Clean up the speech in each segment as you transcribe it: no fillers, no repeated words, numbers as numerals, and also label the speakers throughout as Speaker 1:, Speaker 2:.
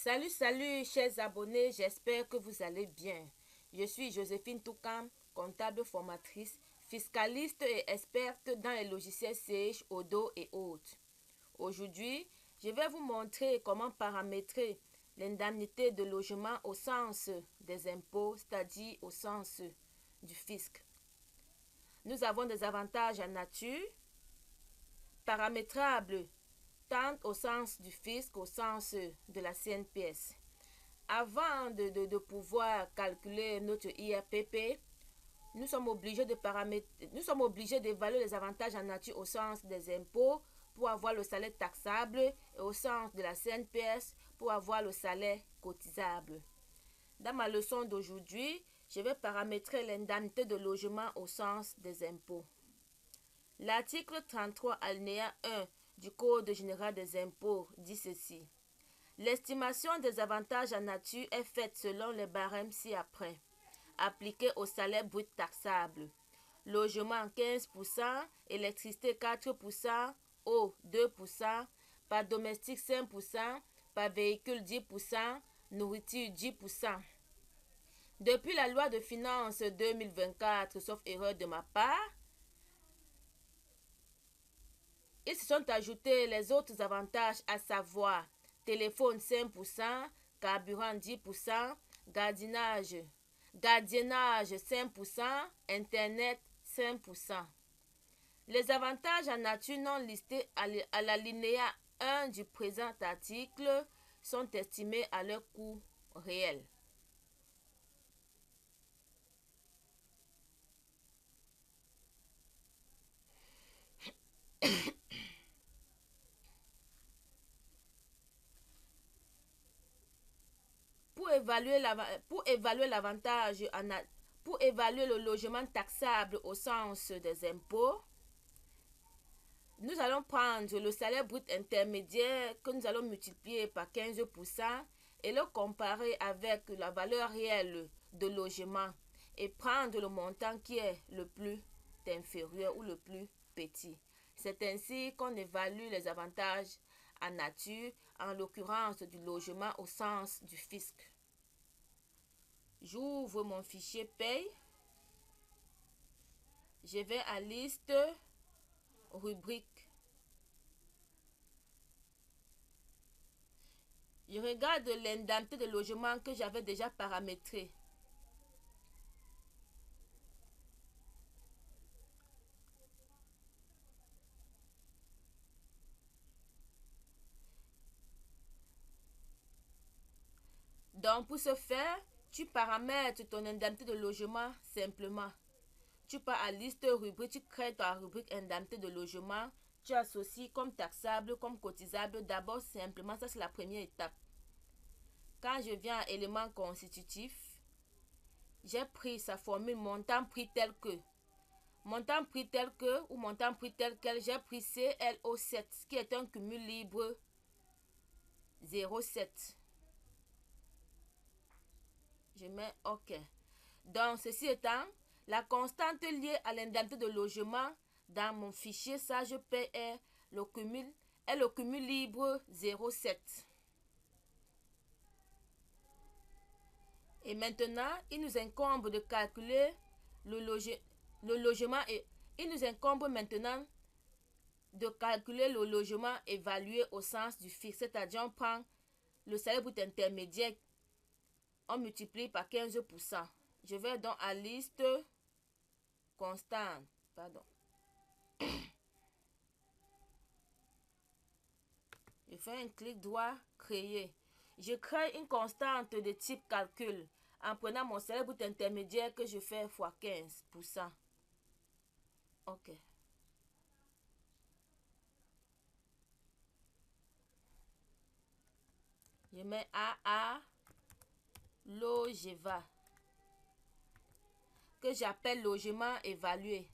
Speaker 1: Salut, chers abonnés, j'espère que vous allez bien. Je suis Joséphine Toukan, comptable formatrice, fiscaliste et experte dans les logiciels Sage, Odoo et autres. Aujourd'hui, je vais vous montrer comment paramétrer l'indemnité de logement au sens des impôts, c'est-à-dire au sens du fisc. Nous avons des avantages en nature, paramétrables tant au sens du fisc qu'au sens de la CNPS. Avant de pouvoir calculer notre IRPP, nous sommes obligés d'évaluer les avantages en nature au sens des impôts pour avoir le salaire taxable et au sens de la CNPS pour avoir le salaire cotisable. Dans ma leçon d'aujourd'hui, je vais paramétrer l'indemnité de logement au sens des impôts. L'article 33 alinéa 1 du Code général des impôts dit ceci. L'estimation des avantages en nature est faite selon les barèmes ci-après, appliqués au salaire brut taxable. Logement 15%, électricité 4%, eau 2%, par domestique 5%, par véhicule 10%, nourriture 10%. Depuis la loi de finances 2024, sauf erreur de ma part, ils se sont ajoutés les autres avantages, à savoir téléphone 5%, carburant 10%, gardiennage 5%, internet 5%. Les avantages en nature non listés à l'alinéa 1 du présent article sont estimés à leur coût réel. Pour évaluer le logement taxable au sens des impôts, nous allons prendre le salaire brut intermédiaire que nous allons multiplier par 15% et le comparer avec la valeur réelle de logement et prendre le montant qui est le plus inférieur ou le plus petit. C'est ainsi qu'on évalue les avantages en nature, en l'occurrence du logement au sens du fisc. J'ouvre mon fichier paye. Je vais à liste, rubrique. Je regarde l'indemnité de logement que j'avais déjà paramétré. Donc pour ce faire, tu paramètres ton indemnité de logement simplement. Tu pars à liste rubrique, tu crées ta rubrique indemnité de logement. Tu associes comme taxable, comme cotisable. D'abord simplement, ça c'est la première étape. Quand je viens à élément constitutif, j'ai pris sa formule montant prix tel que. Montant prix tel que ou montant prix tel quel, j'ai pris CLO7 qui est un cumul libre 0,7. Je mets OK. Donc, ceci étant, la constante liée à l'indemnité de logement dans mon fichier Sage Paye est le cumul libre 0,7. Et maintenant, il nous incombe de calculer le logement et il nous incombe maintenant de calculer le logement évalué au sens du fixe, c'est-à-dire on prend le salaire brut intermédiaire, on multiplie par 15%. Je vais donc à liste constante. Je fais un clic droit, créer. Je crée une constante de type calcul en prenant mon salaire brut intermédiaire que je fais fois 15%. OK. Je mets AA Logeva que j'appelle logement évalué.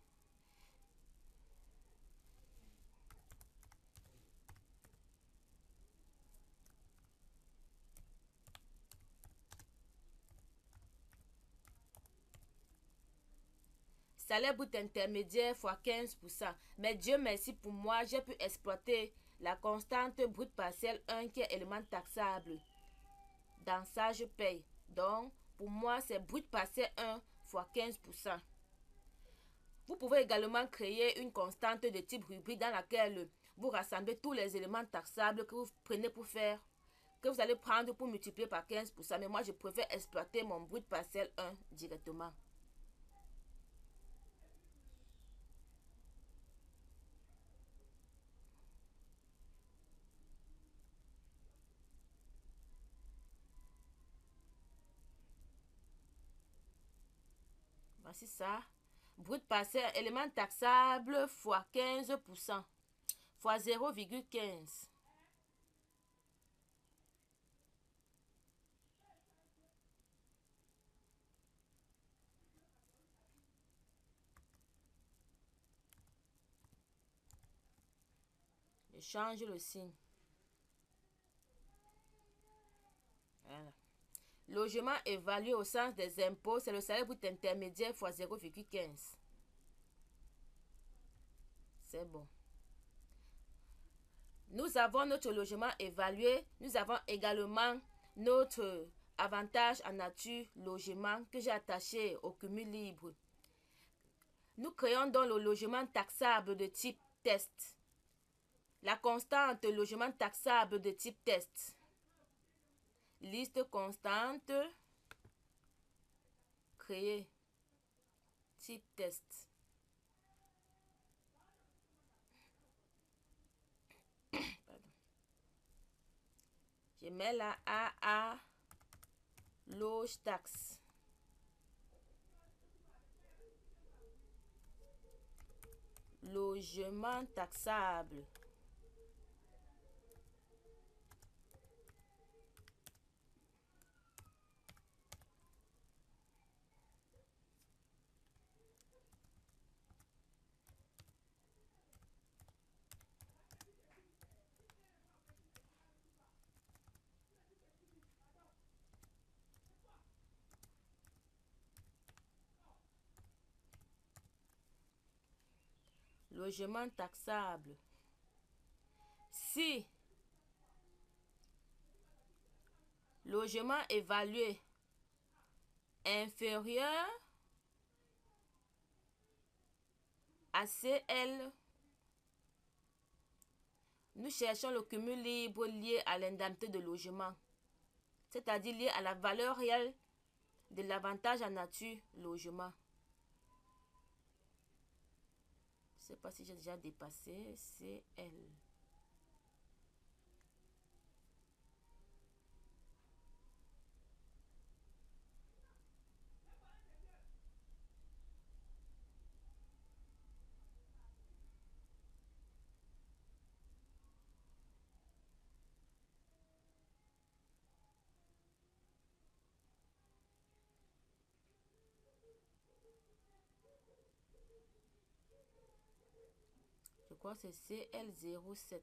Speaker 1: Salaire brut intermédiaire fois 15%. Mais Dieu merci pour moi, j'ai pu exploiter la constante brute partielle 1 qui est élément taxable. dans ça, je paye. Donc, pour moi, c'est brut parcelle 1 fois 15%. Vous pouvez également créer une constante de type rubrique dans laquelle vous rassemblez tous les éléments taxables que vous prenez pour faire, que vous allez prendre pour multiplier par 15%. Mais moi, je préfère exploiter mon brut parcelle 1 directement. Voici ça. Brut parcelle, élément taxable fois 15% fois 0,15. Je change le signe. Voilà. Logement évalué au sens des impôts, c'est le salaire brut intermédiaire fois 0,15. C'est bon. Nous avons notre logement évalué. Nous avons également notre avantage en nature logement que j'ai attaché au cumul libre. Nous créons donc le logement taxable de type test. La constante logement taxable de type test. Liste constante. Créer. Type test. Pardon. Je mets la AA. Loge taxe. Logement taxable. Logement taxable. Si logement évalué inférieur à CL, nous cherchons le cumul libre lié à l'indemnité de logement, c'est-à-dire lié à la valeur réelle de l'avantage en nature logement. Je ne sais pas si j'ai déjà dépassé CL. Je crois que c'est CL07.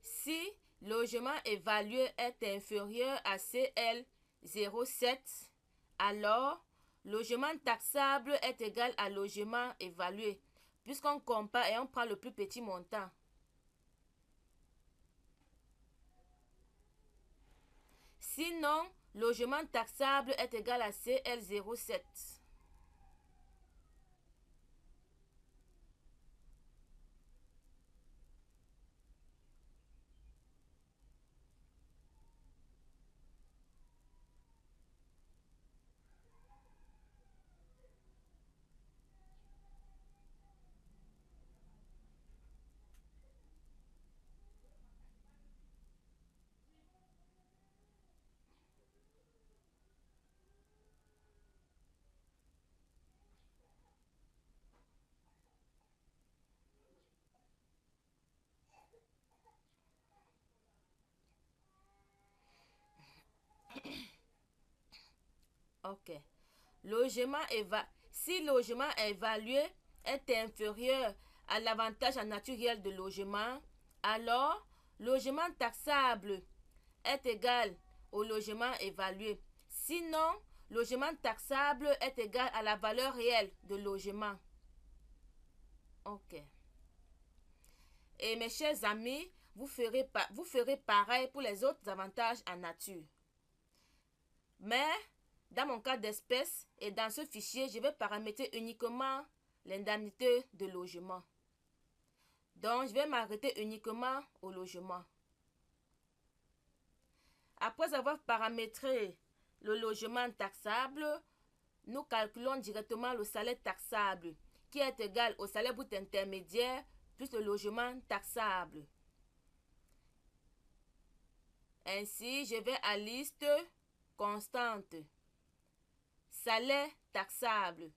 Speaker 1: Si logement évalué est inférieur à CL07, alors logement taxable est égal à logement évalué, puisqu'on compare et on prend le plus petit montant. Sinon, logement taxable est égal à CL07. Ok. Si logement évalué est inférieur à l'avantage en naturel de logement, alors logement taxable est égal au logement évalué. Sinon, logement taxable est égal à la valeur réelle de logement. Ok. Et mes chers amis, vous ferez pareil pour les autres avantages en nature. Mais dans mon cas d'espèce et dans ce fichier, je vais paramétrer uniquement l'indemnité de logement. Donc, je vais m'arrêter uniquement au logement. Après avoir paramétré le logement taxable, nous calculons directement le salaire taxable qui est égal au salaire brut intermédiaire plus le logement taxable. Ainsi, je vais à liste constante. Salaire taxable.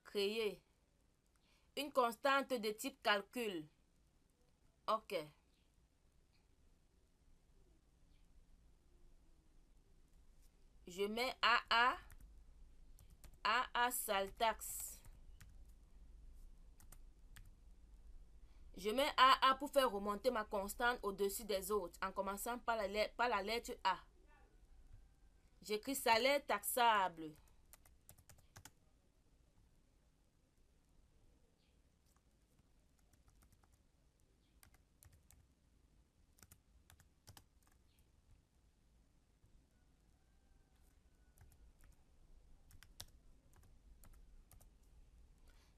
Speaker 1: Créer. Une constante de type calcul. OK. Je mets AA sale taxe. Je mets AA pour faire remonter ma constante au-dessus des autres, en commençant par la lettre A. J'écris salaire taxable.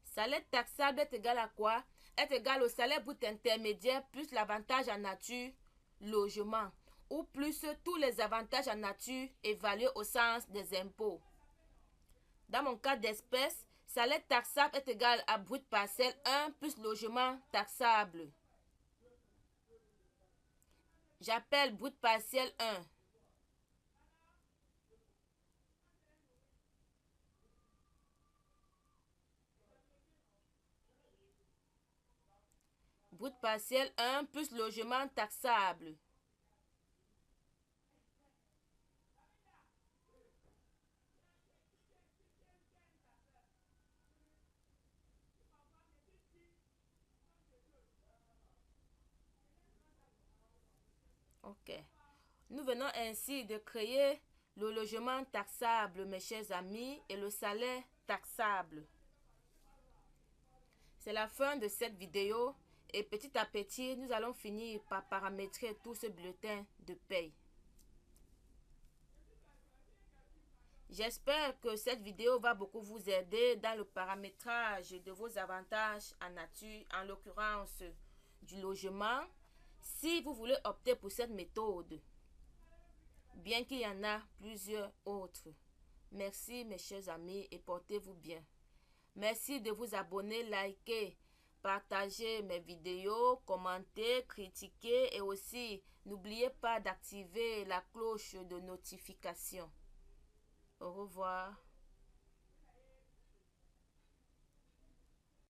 Speaker 1: Salaire taxable est égal à quoi? Est égal au salaire brut intermédiaire plus l'avantage en nature, logement, ou plus tous les avantages en nature évalués au sens des impôts. Dans mon cas d'espèce, salaire taxable est égal à brut partiel 1 plus logement taxable. J'appelle brut partiel 1. Brut partiel 1 plus logement taxable. OK. Nous venons ainsi de créer le logement taxable, mes chers amis, et le salaire taxable. C'est la fin de cette vidéo et petit à petit, nous allons finir par paramétrer tout ce bulletin de paye. J'espère que cette vidéo va beaucoup vous aider dans le paramétrage de vos avantages en nature, en l'occurrence du logement, si vous voulez opter pour cette méthode, bien qu'il y en a plusieurs autres. Merci mes chers amis et portez-vous bien. Merci de vous abonner, liker, partager mes vidéos, commenter, critiquer et aussi n'oubliez pas d'activer la cloche de notification. Au revoir.